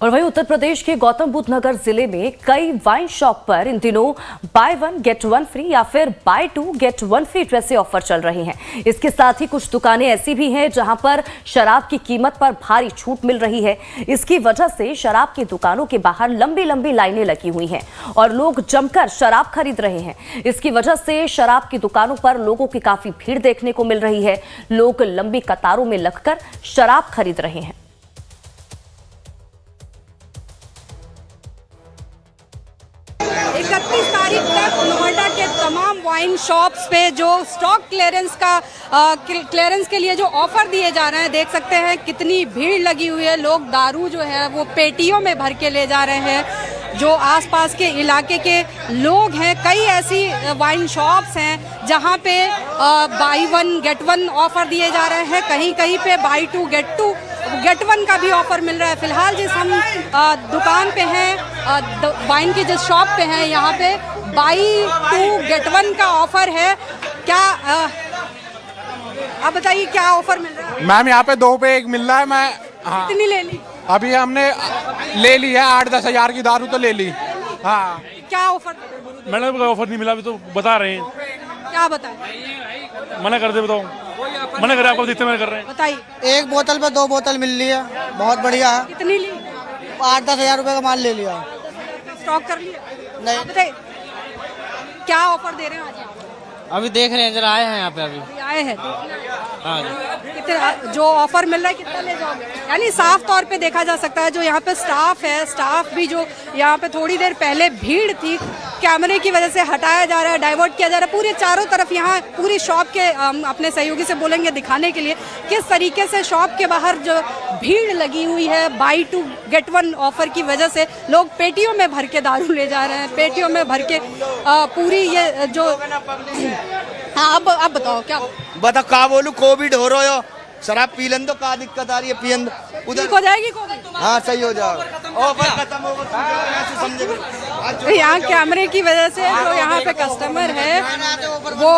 और वहीं उत्तर प्रदेश के गौतम बुद्ध नगर जिले में कई वाइन शॉप पर इन दिनों buy one get one free या फिर buy two get one free जैसे ऑफर चल रहे हैं। इसके साथ ही कुछ दुकानें ऐसी भी हैं जहां पर शराब की कीमत पर भारी छूट मिल रही है। इसकी वजह से शराब की दुकानों के बाहर लंबी लंबी लाइनें लगी हुई हैं और लोग जमकर शराब खरीद रहे हैं। इसकी वजह से शराब की दुकानों पर लोगों की काफी भीड़ देखने को मिल रही है। लोग लंबी कतारों में लगकर शराब खरीद रहे हैं। 31 तारीख तक नोएडा के तमाम वाइन शॉप्स पे जो स्टॉक क्लियरेंस के लिए जो ऑफर दिए जा रहे हैं, देख सकते हैं कितनी भीड़ लगी हुई है। लोग दारू जो है वो पेटियों में भर के ले जा रहे हैं। जो आसपास के इलाके के लोग हैं, कई ऐसी वाइन शॉप्स हैं जहां पे bye one get one offer दिए जा रहे हैं। कहीं कहीं पे बाय टू गेट वन का भी ऑफर मिल रहा है। फिलहाल जिस हम दुकान पे हैं, वाइन की जिस शॉप पे हैं, यहाँ पे बाय टू गेट वन का ऑफर है। क्या आप बताइए क्या ऑफर मिल रहा है? मैम यहाँ पे 2 पे 1 मिल रहा है। मैं कितनी ले ली? अभी हमने ले ली है 8-10 हज़ार की दारू तो ले ली। हाँ, क्या ऑफर? मैडम कोई ऑफर नहीं मिला, अभी तो बता रहे हैं। क्या बताएं? मना कर दे, बताओ मना करे, आपको जितने मना कर रहे हैं। बताइए। 1 बोतल पे 2 बोतल मिल रही है, बहुत बढ़िया है। कितनी ली? 8-10 हज़ार रुपए का माल ले लिया। स्टॉक कर लिया? नहीं। बताइए क्या ऑफर दे रहे हैं आज? अभी देख रहे हैं, जरा आए हैं यहाँ पे अभी आए हैं। हाँ। कितने जो ऑफर मिल रहा है कितना ले जाओगे? यानी साफ तौर पे देखा जा सकता है जो यहाँ पे स्टाफ है, स्टाफ भी जो यहाँ पे थोड़ी देर पहले भीड़ थी, कैमरे की वजह से हटाया जा रहा है, डाइवर्ट किया जा रहा है। पूरे चारों तरफ यहाँ पूरी शॉप के अपने सहयोगी से बोलेंगे दिखाने के लिए किस तरीके से शॉप के बाहर जो भीड़ लगी हुई है buy two get one offer की वजह से लोग पेटियों में भर के दारू ले जा रहे हैं, पेटियों में भर के पूरी ये जो। हाँ, अब बताओ क्या बता का बोलूं, कोविड हो रहा है, शराब पी लें तो का दिक्कत आ रही है, पियन ठीक हो जाएगी कोविड? हाँ, सही हो जाएगा। ऑफर खत्म होगा। यहाँ कैमरे की वजह से जो यहाँ पे कस्टमर है वो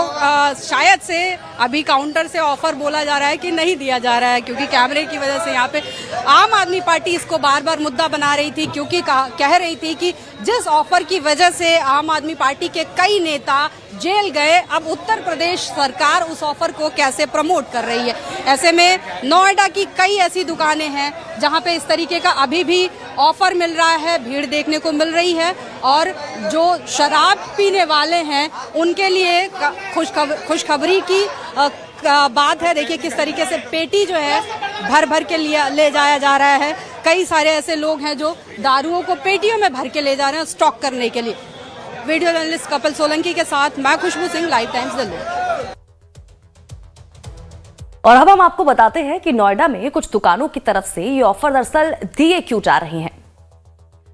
शायद से अभी काउंटर से ऑफर बोला जा रहा है कि नहीं दिया जा रहा है, क्योंकि कैमरे की वजह से यहाँ पे आम आदमी पार्टी इसको बार बार मुद्दा बना रही थी, क्योंकि कह रही थी कि जिस ऑफर की वजह से आम आदमी पार्टी के कई नेता जेल गए, अब उत्तर प्रदेश सरकार उस ऑफर को कैसे प्रमोट कर रही है। ऐसे में नोएडा की कई ऐसी दुकानें हैं जहां पे इस तरीके का अभी भी ऑफर मिल रहा है, भीड़ देखने को मिल रही है। और जो शराब पीने वाले हैं उनके लिए खुशखबरी की बात है। देखिए किस तरीके से पेटी जो है भर भर के ले जाया जा रहा है। कई सारे ऐसे लोग हैं जो दारुओं को पेटियों में भर के ले जा रहे हैं स्टॉक करने के लिए। वीडियो जर्नलिस्ट कपिल सोलंकी के साथ मैं खुशबू सिंह, लाइव टाइम्स दिल्ली। और अब हम आपको बताते हैं कि नोएडा में कुछ दुकानों की तरफ से ये ऑफर दरअसल दिए क्यों जा रहे हैं।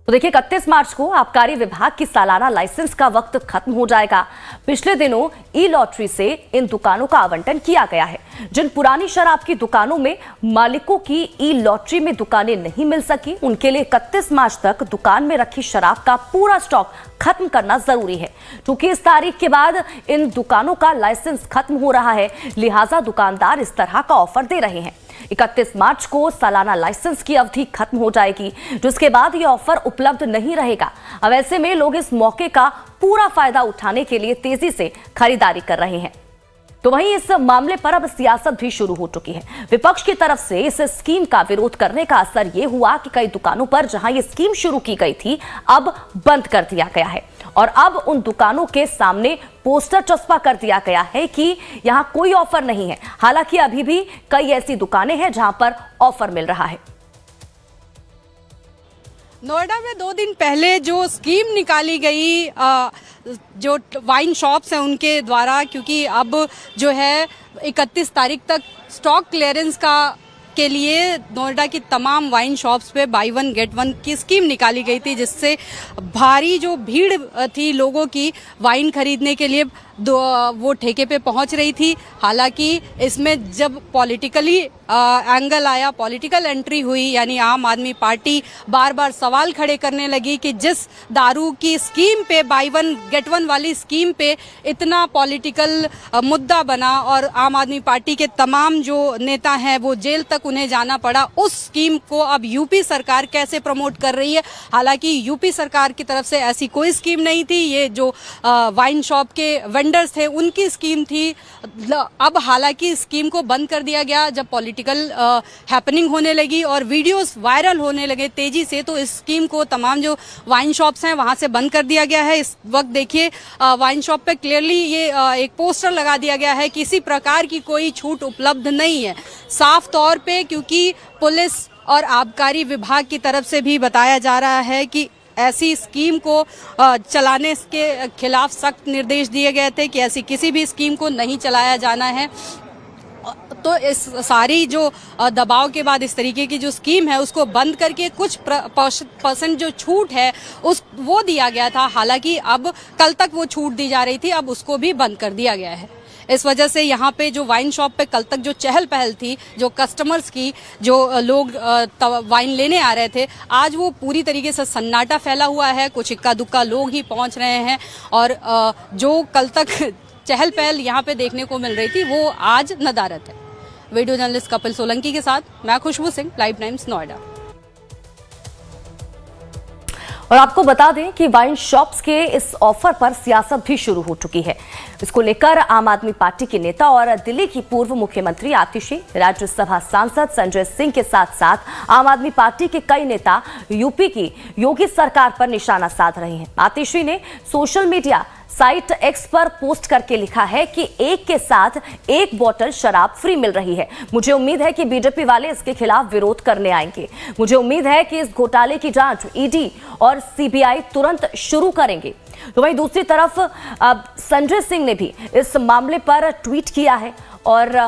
तो देखिए 31 मार्च को आबकारी विभाग की सालाना लाइसेंस का वक्त खत्म हो जाएगा। पिछले दिनों ई लॉटरी से इन दुकानों का आवंटन किया गया है। जिन पुरानी शराब की दुकानों में मालिकों की ई लॉटरी में दुकानें नहीं मिल सकी, उनके लिए 31 मार्च तक दुकान में रखी शराब का पूरा स्टॉक खत्म करना जरूरी है। क्योंकि इस तारीख के बाद इन दुकानों का लाइसेंस खत्म हो रहा है, लिहाजा दुकानदार इस तरह का ऑफर दे रहे हैं। 31 मार्च को सालाना लाइसेंस की अवधि खत्म हो जाएगी, जिसके बाद यह ऑफर उपलब्ध नहीं रहेगा। अब ऐसे में लोग इस मौके का पूरा फायदा उठाने के लिए तेजी से खरीदारी कर रहे हैं। तो वहीं इस मामले पर अब सियासत भी शुरू हो चुकी है। विपक्ष की तरफ से इस स्कीम का विरोध करने का असर यह हुआ कि कई दुकानों पर जहां ये स्कीम शुरू की गई थी अब बंद कर दिया गया है और अब उन दुकानों के सामने पोस्टर चस्पा कर दिया गया है कि यहां कोई ऑफर नहीं है। हालांकि अभी भी कई ऐसी दुकानें हैं जहां पर ऑफर मिल रहा है। नोएडा में 2 दिन पहले जो स्कीम निकाली गई जो वाइन शॉप्स हैं उनके द्वारा, क्योंकि अब जो है 31 तारीख तक स्टॉक क्लियरेंस के लिए नोएडा की तमाम वाइन शॉप्स पे बाय वन गेट वन की स्कीम निकाली गई थी, जिससे भारी जो भीड़ थी लोगों की वाइन खरीदने के लिए वो ठेके पे पहुंच रही थी। हालांकि इसमें जब पॉलिटिकली एंगल आया, पॉलिटिकल एंट्री हुई, यानी आम आदमी पार्टी बार बार सवाल खड़े करने लगी कि जिस दारू की स्कीम पे बाई वन गेट वन वाली स्कीम पे इतना पॉलिटिकल मुद्दा बना और आम आदमी पार्टी के तमाम जो नेता हैं वो जेल तक उन्हें जाना पड़ा, उस स्कीम को अब यूपी सरकार कैसे प्रमोट कर रही है। हालांकि यूपी सरकार की तरफ से ऐसी कोई स्कीम नहीं थी, ये जो वाइन शॉप के वेंडर्स थे उनकी स्कीम थी। अब हालांकि स्कीम को बंद कर दिया गया जब पॉलिटिकल हैपनिंग होने लगी और वीडियोस वायरल होने लगे तेजी से, तो इस स्कीम को तमाम जो वाइन शॉप्स हैं वहां से बंद कर दिया गया है। इस वक्त देखिए वाइन शॉप पे क्लियरली ये एक पोस्टर लगा दिया गया है, किसी प्रकार की कोई छूट उपलब्ध नहीं है, साफ तौर पे, क्योंकि पुलिस और आबकारी विभाग की तरफ से भी बताया जा रहा है कि ऐसी स्कीम को चलाने के खिलाफ सख्त निर्देश दिए गए थे कि ऐसी किसी भी स्कीम को नहीं चलाया जाना है। तो इस सारी जो दबाव के बाद इस तरीके की जो स्कीम है उसको बंद करके कुछ परसेंट जो छूट है वो दिया गया था। हालांकि अब कल तक वो छूट दी जा रही थी, अब उसको भी बंद कर दिया गया है। इस वजह से यहाँ पे जो वाइन शॉप पे कल तक जो चहल पहल थी, जो कस्टमर्स की, जो लोग वाइन लेने आ रहे थे, आज वो पूरी तरीके से सन्नाटा फैला हुआ है। कुछ इक्का दुक्का लोग ही पहुँच रहे हैं और जो कल तक चहल पहल यहाँ पे देखने को मिल रही थी वो आज नदारत है। वीडियो जर्नलिस्ट कपिल सोलंकी के साथ मैं खुशबू सिंह, लाइव टाइम्स, नोएडा। और आपको बता दें कि वाइन शॉप्स के इस ऑफर पर सियासत भी शुरू हो चुकी है। इसको लेकर आम आदमी पार्टी के नेता और दिल्ली की पूर्व मुख्यमंत्री आतिशी, राज्यसभा सांसद संजय सिंह के साथ साथ आम आदमी पार्टी के कई नेता यूपी की योगी सरकार पर निशाना साध रहे हैं। आतिशी ने सोशल मीडिया साइट एक्स पर पोस्ट करके लिखा है कि एक के साथ एक बोतल शराब फ्री मिल रही है। मुझे उम्मीद है कि बीजेपी वाले इसके खिलाफ विरोध करने आएंगे। मुझे उम्मीद है कि इस घोटाले की जांच ईडी और सीबीआई तुरंत शुरू करेंगे। तो वहीं दूसरी तरफ अब संजय सिंह ने भी इस मामले पर ट्वीट किया है और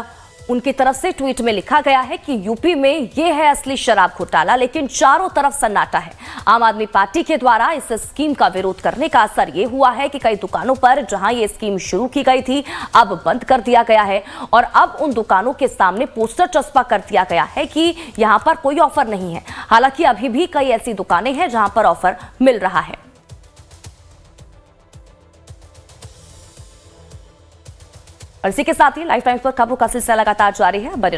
उनकी तरफ से ट्वीट में लिखा गया है कि यूपी में ये है असली शराब घोटाला, लेकिन चारों तरफ सन्नाटा है। आम आदमी पार्टी के द्वारा इस स्कीम का विरोध करने का असर ये हुआ है कि कई दुकानों पर जहां ये स्कीम शुरू की गई थी अब बंद कर दिया गया है और अब उन दुकानों के सामने पोस्टर चस्पा कर दिया गया है कि यहां पर कोई ऑफर नहीं है। हालांकि अभी भी कई ऐसी दुकानें हैं जहां पर ऑफर मिल रहा है। और इसी के साथ ही लाइफ टाइम्स पर खबरों का सिलसिला लगातार जारी है।